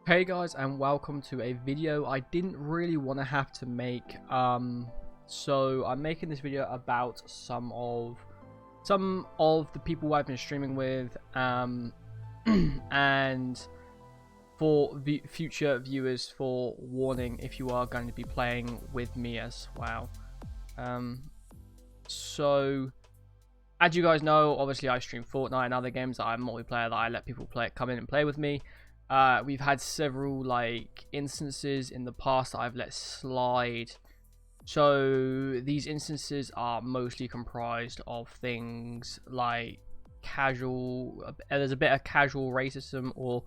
Hey guys, and welcome to a video I didn't really want to have to make. So I'm making this video about some of the people I've been streaming with, and for the future viewers, for warning if you are going to be playing with me as well. So as you guys know, obviously I stream Fortnite and other games that I'm multiplayer that I let people come in and play with me. We've had several instances in the past that I've let slide. So these instances are mostly comprised of things like casual. There's a bit of casual racism or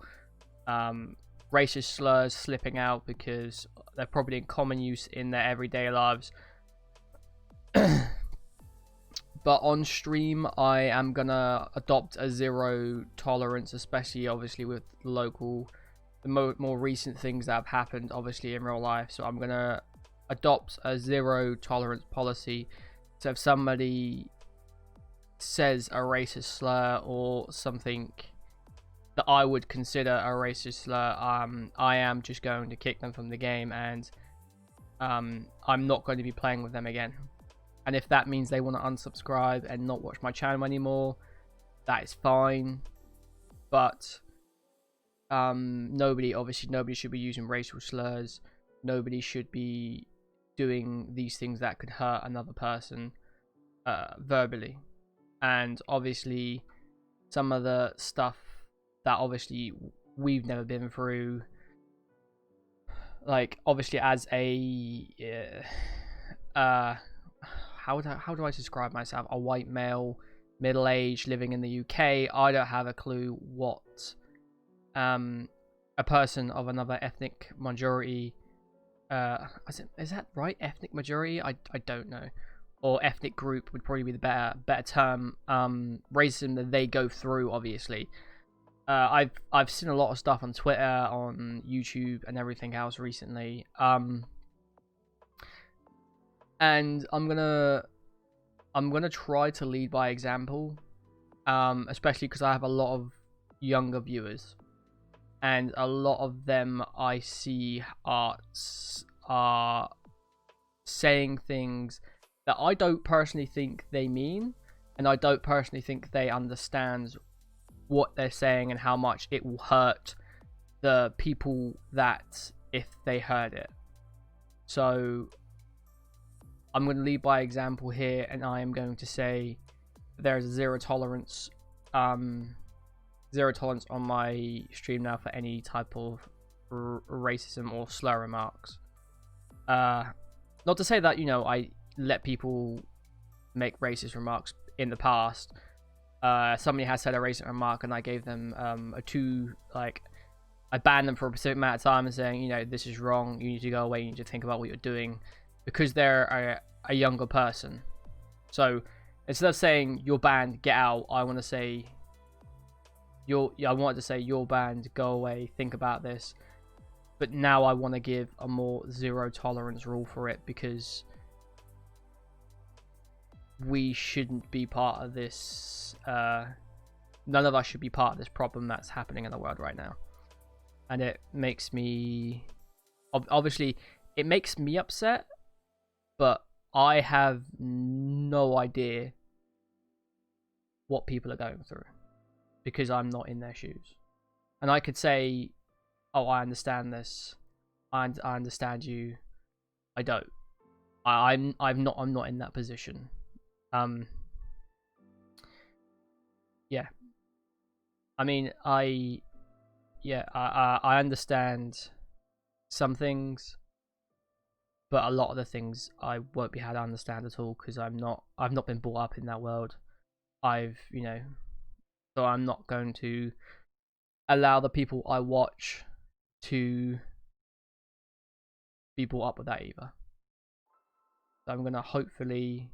racist slurs slipping out because they're probably in common use in their everyday lives. But on stream, I am gonna adopt a zero tolerance, especially obviously with the more recent things that have happened, obviously in real life. So I'm gonna adopt a zero tolerance policy. So if somebody says a racist slur or something that I would consider a racist slur, I am just going to kick them from the game, and I'm not going to be playing with them again. And if that means they want to unsubscribe and not watch my channel anymore, that is fine. But nobody should be using racial slurs. Nobody should be doing these things that could hurt another person verbally. And obviously some of the stuff that obviously we've never been through, like obviously as a how do I describe myself? A white male, middle-aged, living in the UK. I don't have a clue what a person of another ethnic majority, is that right? Ethnic majority? I don't know. Or ethnic group would probably be the better term. Racism that they go through, obviously. I've seen a lot of stuff on Twitter, on YouTube, and everything else recently. And I'm gonna try to lead by example, especially because I have a lot of younger viewers, and a lot of them I see are saying things that I don't personally think they mean, and I don't personally think they understand what they're saying and how much it will hurt the people that if they heard it. So I'm going to lead by example here, and I am going to say there's zero tolerance on my stream now for any type of racism or slur remarks. Not to say that, I let people make racist remarks in the past. Somebody has said a racist remark and I gave them I banned them for a specific amount of time and saying, this is wrong, you need to go away, you need to think about what you're doing, because they're a younger person. So instead of saying you're banned, get out, I want to say I wanted to say you're banned, go away, think about this. But now I want to give a more zero tolerance rule for it, because we shouldn't be part of this. None of us should be part of this problem that's happening in the world right now. And it makes me, obviously, it makes me upset, but I have no idea what people are going through because I'm not in their shoes. And I could say, oh, I understand this. I understand you. I don't. I'm not in that position. Yeah. I mean, I understand some things, but a lot of the things I won't be able to understand at all because I've not been brought up in that world. So I'm not going to allow the people I watch to be brought up with that either. So I'm gonna hopefully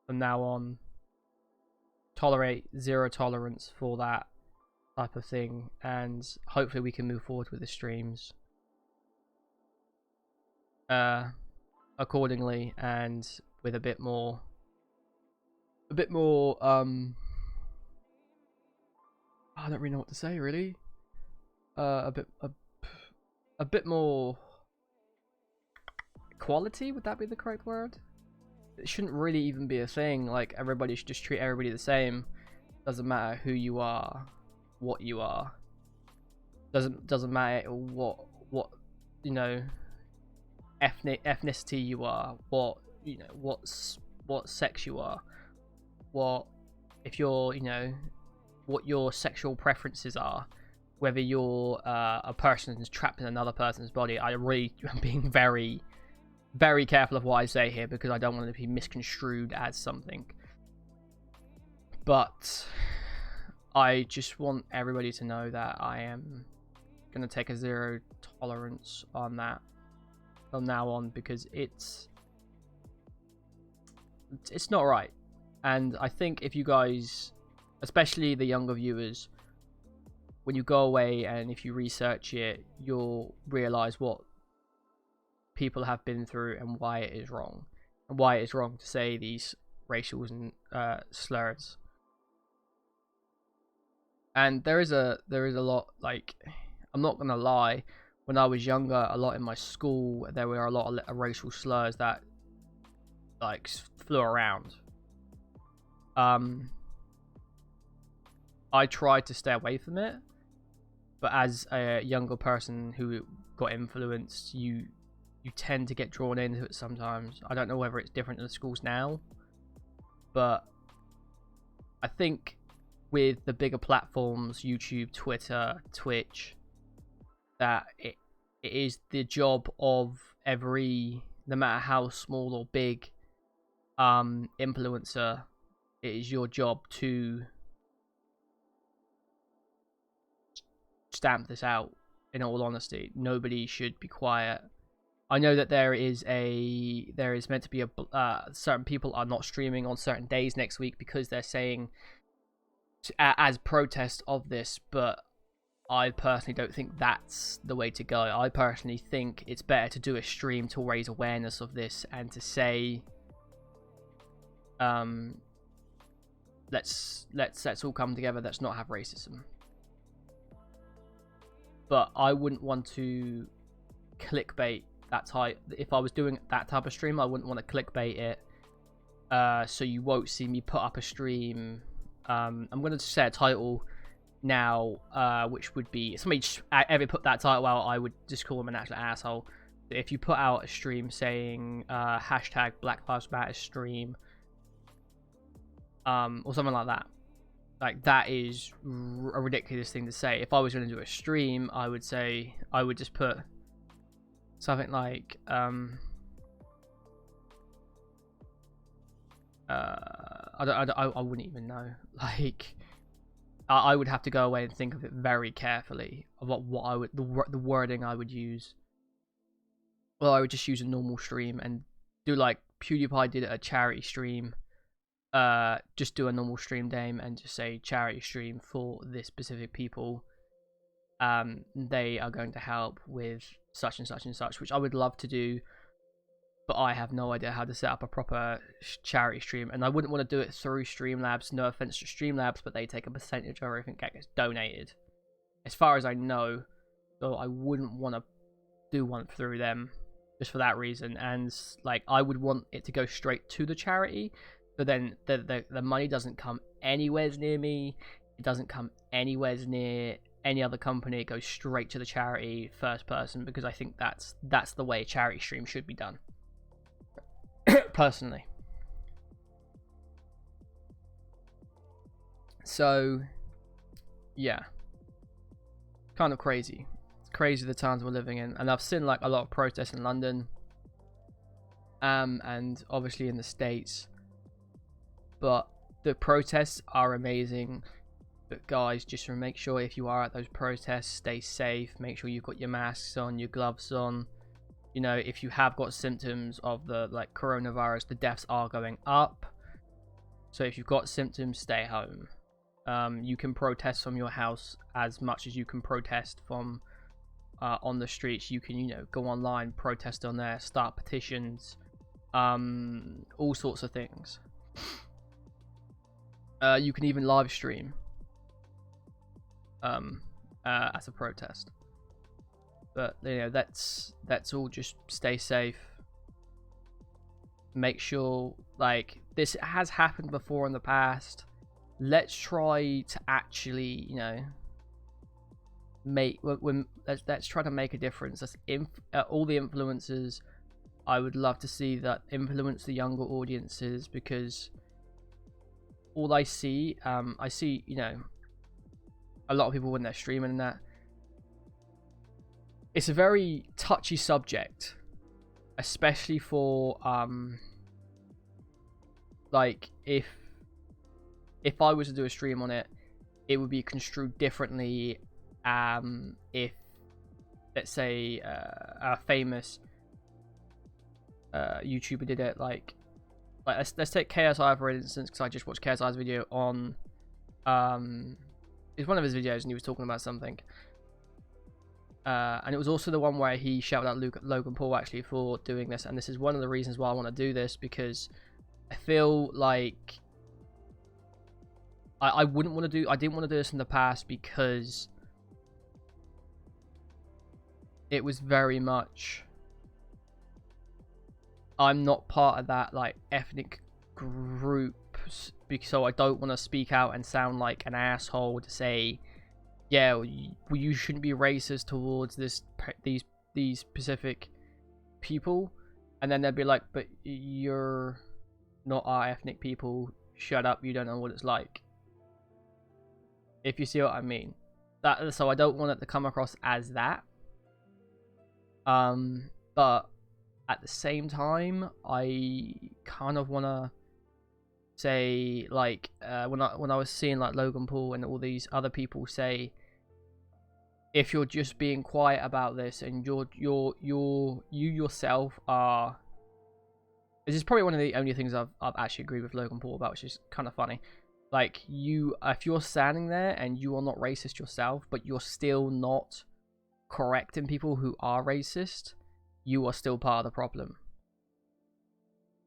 from now on tolerate zero tolerance for that type of thing, and hopefully we can move forward with the streams accordingly, and with a bit more I don't really know what to say, really. a bit more equality. Would that be the correct word? It shouldn't really even be a thing. Like, everybody should just treat everybody the same. Doesn't matter who you are, what you are. Doesn't matter what you know, ethnicity you are, what, you know, what sex you are, what, if you're, you know, what your sexual preferences are, whether you're a person who's trapped in another person's body. I really am being very, very careful of what I say here because I don't want it to be misconstrued as something. But I just want everybody to know that I am going to take a zero tolerance on that from now on, because it's not right. And I think if you guys, especially the younger viewers, when you go away and if you research it, you'll realize what people have been through and why it is wrong, and why it is wrong to say these racial and slurs. And there is a lot, like, I'm not gonna lie, when I was younger, a lot in my school there were a lot of racial slurs that like flew around. I tried to stay away from it, but as a younger person who got influenced, you tend to get drawn into it sometimes. I don't know whether it's different in the schools now, but I think with the bigger platforms, YouTube, Twitter, Twitch, that it is the job of every, no matter how small or big, influencer, it is your job to stamp this out. In all honesty, nobody should be quiet. I know that there is meant to be a certain people are not streaming on certain days next week because they're saying as protest of this, but I personally don't think that's the way to go. I personally think it's better to do a stream to raise awareness of this and to say, let's all come together. Let's not have racism. But I wouldn't want to clickbait that type. If I was doing that type of stream, I wouldn't want to clickbait it. So you won't see me put up a stream. I'm going to set a title now, which would be, if somebody ever put that title out, I would just call them an actual asshole. If you put out a stream saying hashtag Black Lives Matter stream, or something like that, like, that is a ridiculous thing to say. If I was going to do a stream, I would just put something like I wouldn't even know. Like, I would have to go away and think of it very carefully of what I would, the wording I would use. Well, I would just use a normal stream and do like PewDiePie did a charity stream. Just do a normal stream name and just say charity stream for this specific people. They are going to help with such and such and such, which I would love to do, but I have no idea how to set up a proper charity stream, and I wouldn't want to do it through Streamlabs. No offense to Streamlabs, but they take a percentage of everything that gets donated, as far as I know. So I wouldn't want to do one through them just for that reason. And like, I would want it to go straight to the charity, but then the money doesn't come anywhere near me. It doesn't come anywhere near any other company. It goes straight to the charity, first person, because I think that's the way a charity stream should be done. Personally. So yeah, kind of crazy. It's crazy the times we're living in, and I've seen like a lot of protests in London, and obviously in the States. But the protests are amazing. But guys, just make sure if you are at those protests, stay safe. Make sure you've got your masks on, your gloves on. You know, if you have got symptoms of the like coronavirus, the deaths are going up. So if you've got symptoms, stay home. You can protest from your house as much as you can protest from on the streets. You can, you know, go online, protest on there, start petitions, all sorts of things. You can even live stream as a protest. But you know, let's all just stay safe. Make sure, like, this has happened before in the past. Let's try to actually, you know, let's try to make a difference. All the influencers, I would love to see that influence the younger audiences, because all I see, you know, a lot of people when they're streaming and that, it's a very touchy subject, especially for like if I was to do a stream on it, it would be construed differently. If, let's say, a famous YouTuber did it, like let's take KSI for instance, because I just watched KSI's video on it's one of his videos and he was talking about something, and it was also the one where he shouted out Logan Paul actually for doing this, and this is one of the reasons why I want to do this, because I feel like I didn't want to do this in the past, because it was very much, I'm not part of that like ethnic group, so I don't want to speak out and sound like an asshole to say, yeah, you shouldn't be racist towards these specific people, and then they'd be like, but you're not our ethnic people, shut up, you don't know what it's like. If you see what I mean. So I don't want it to come across as that. But at the same time, I kind of want to say, like, when I was seeing like Logan Paul and all these other people say, if you're just being quiet about this and you yourself are, this is probably one of the only things I've actually agreed with Logan Paul about, which is kind of funny. Like, if you're standing there and you are not racist yourself, but you're still not correcting people who are racist, you are still part of the problem.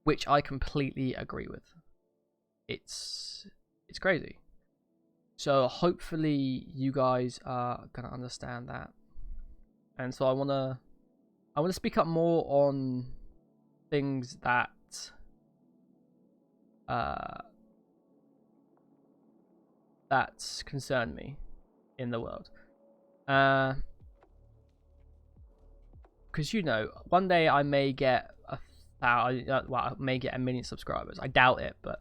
Which I completely agree with. It's crazy. So hopefully you guys are gonna understand that. And so I wanna speak up more on things that that concern me in the world. Because, you know, one day I may get I may get 1 million subscribers. I doubt it, but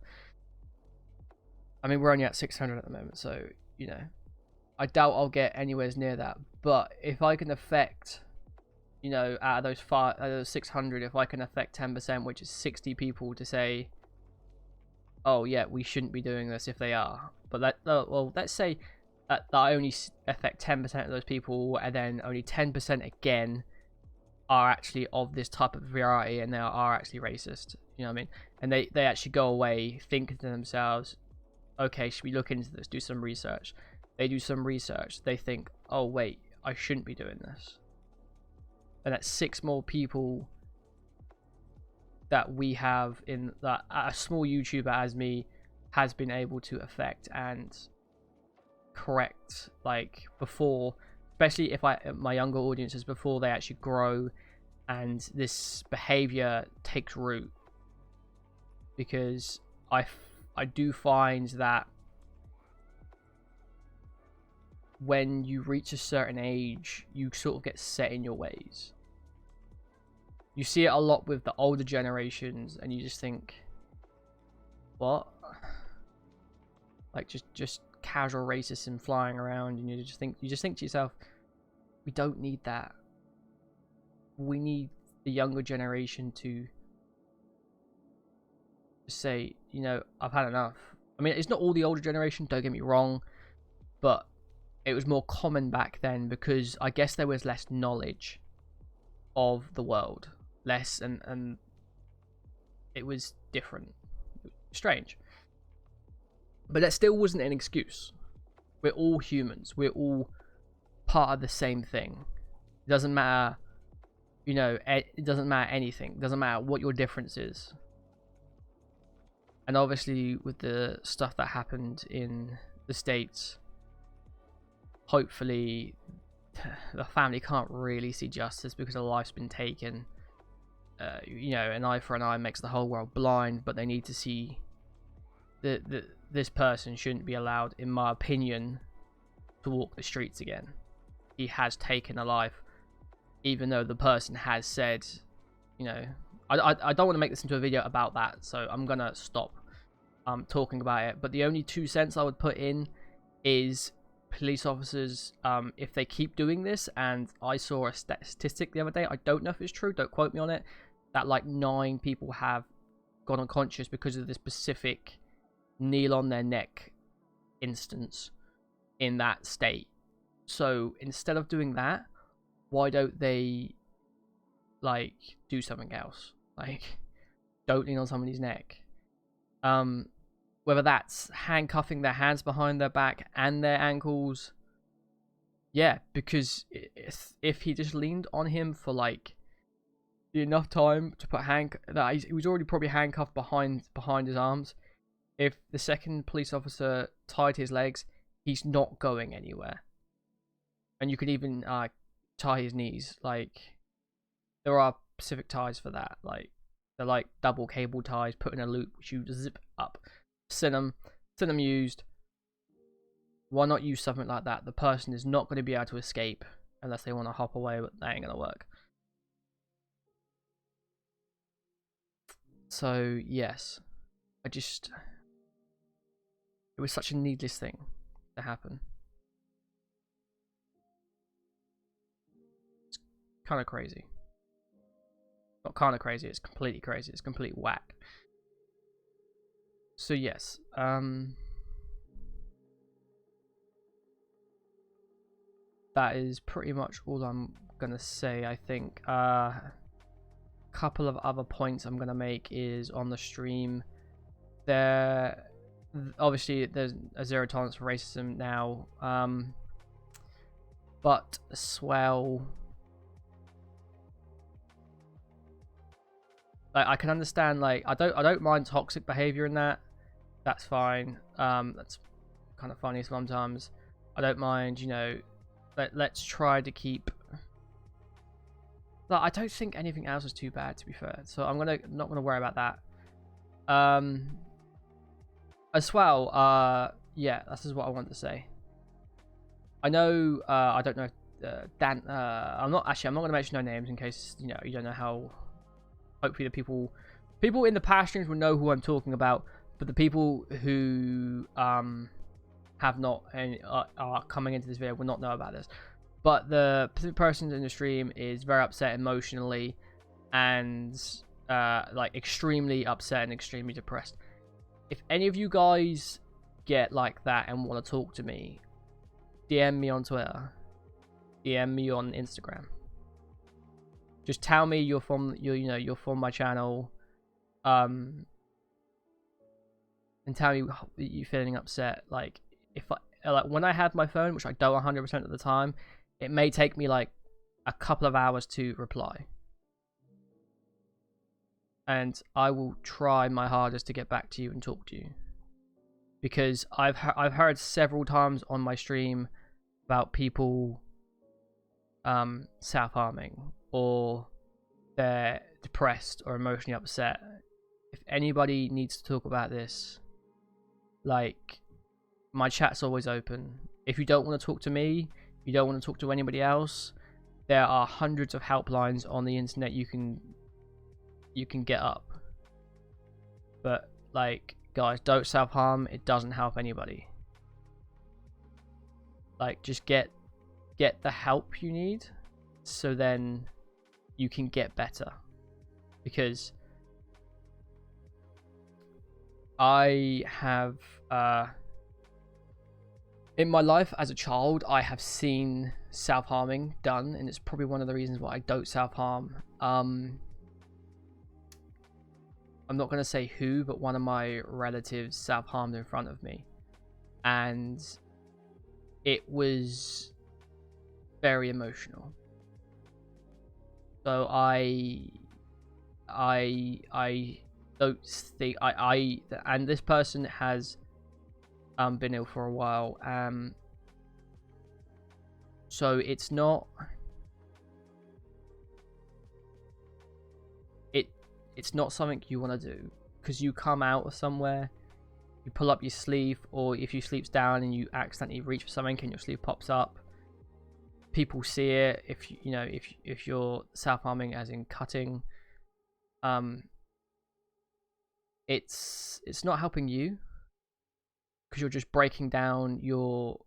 I mean, we're only at 600 at the moment, so, you know, I doubt I'll get anywhere near that. But if I can affect, you know, out of those 600, if I can affect 10%, which is 60 people, to say, oh yeah, we shouldn't be doing this, if they are. But well, let's say that I only affect 10% of those people, and then only 10% again are actually of this type of variety, and they are actually racist. You know what I mean? And they actually go away thinking to themselves, okay, should we look into this, do some research? They do some research, they think, oh wait, I shouldn't be doing this. And that's 6 more people that we have in that a small YouTuber as me has been able to affect and correct, like, before, especially if my younger audiences, before they actually grow and this behavior takes root. Because I do find that when you reach a certain age, you sort of get set in your ways. You see it a lot with the older generations, and you just think, what? Like, just casual racism flying around, and you just think to yourself, we don't need that. We need the younger generation to say, you know, I've had enough. I mean, it's not all the older generation, don't get me wrong, but it was more common back then because I guess there was less knowledge of the world. Less, and it was different. Strange. But that still wasn't an excuse. We're all humans. We're all part of the same thing. It doesn't matter, you know, it doesn't matter anything. It doesn't matter what your difference is. And obviously with the stuff that happened in the States, hopefully the family can't really see justice because a life's been taken. You know, an eye for an eye makes the whole world blind, but they need to see that this person shouldn't be allowed, in my opinion, to walk the streets again. He has taken a life, even though the person has said, you know, I don't want to make this into a video about that, so I'm gonna stop talking about it. But the only 2 cents I would put in is police officers, if they keep doing this, and I saw a statistic the other day, I don't know if it's true, don't quote me on it, that like 9 people have gone unconscious because of this specific kneel on their neck instance in that state. So instead of doing that, why don't they like do something else? Like, don't kneel on somebody's neck. Whether that's handcuffing their hands behind their back and their ankles. Yeah, because if he just leaned on him for like enough time to put he was already probably handcuffed behind his arms. If the second police officer tied his legs, he's not going anywhere. And you could even tie his knees. Like, there are specific ties for that. Like, they're like double cable ties put in a loop which you zip up. Seen them used. Why not use something like that? The person is not going to be able to escape unless they want to hop away, but that ain't going to work. So, yes. It was such a needless thing to happen. It's kind of crazy. Not kind of crazy, it's completely crazy. It's complete whack. So yes, that is pretty much all I'm gonna say. I think couple of other points I'm gonna make is on the stream. Obviously there's a zero tolerance for racism now, but Swell, like, I can understand, like, I don't mind toxic behavior in that. That's fine. That's kind of funny sometimes. I don't mind, you know. Let's try to keep. But I don't think anything else is too bad, to be fair. So I'm not gonna worry about that. As well, yeah, this is what I want to say. I know, I don't know, Dan. I'm not gonna mention no names in case you don't know how. Hopefully the people in the past streams will know who I'm talking about, but the people who have not and are coming into this video will not know about this. But the person in the stream is very upset emotionally, and like extremely upset and extremely depressed. If any of you guys get like that and want to talk to me, DM me on Twitter, DM me on Instagram. Just tell me you're from my channel, and tell me you're feeling upset. Like, when I have my phone, which I don't 100% of the time, it may take me like a couple of hours to reply, and I will try my hardest to get back to you and talk to you, because I've heard several times on my stream about people self-harming, or they're depressed or emotionally upset. If anybody needs to talk about this, like, my chat's always open. If you don't want to talk to me, you don't want to talk to anybody else, there are hundreds of helplines on the internet you can get up. But, like, guys, don't self-harm. It doesn't help anybody. Like, just get the help you need, so then you can get better. Because I have in my life as a child, I have seen self-harming done, and it's probably one of the reasons why I don't self-harm. I'm not going to say who, but one of my relatives self-harmed in front of me, and it was very emotional. So I don't think and this person has been ill for a while. So it's not it's not something you want to do, because you come out of somewhere, you pull up your sleeve, or if you sleeps down and you accidentally reach for something and your sleeve pops up, people see it. If you know, if you're self-harming as in cutting, it's not helping you, because you're just breaking down your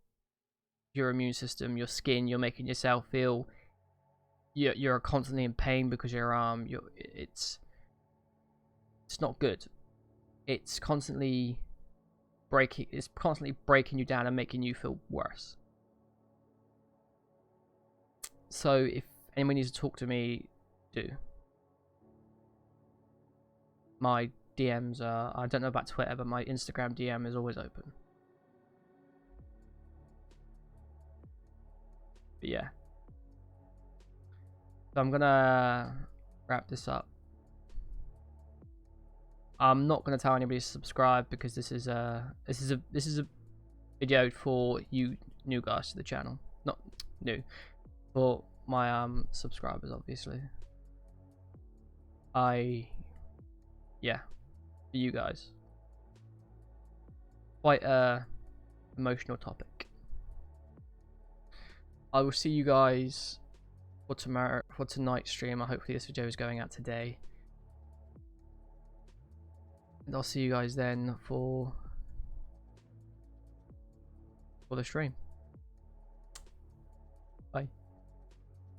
immune system, your skin. You're making yourself feel you're constantly in pain because it's not good. It's constantly breaking you down and making you feel worse. So if anyone needs to talk to me, do. My DMs are, I don't know about Twitter, but my Instagram DM is always open. But yeah. So I'm gonna wrap this up. I'm not gonna tell anybody to subscribe, because this is a video for you new guys to the channel. Not new, for my subscribers, obviously. Yeah, for you guys. Quite a emotional topic. I will see you guys for tonight's stream. Hopefully this video is going out today. And I'll see you guys then for the stream.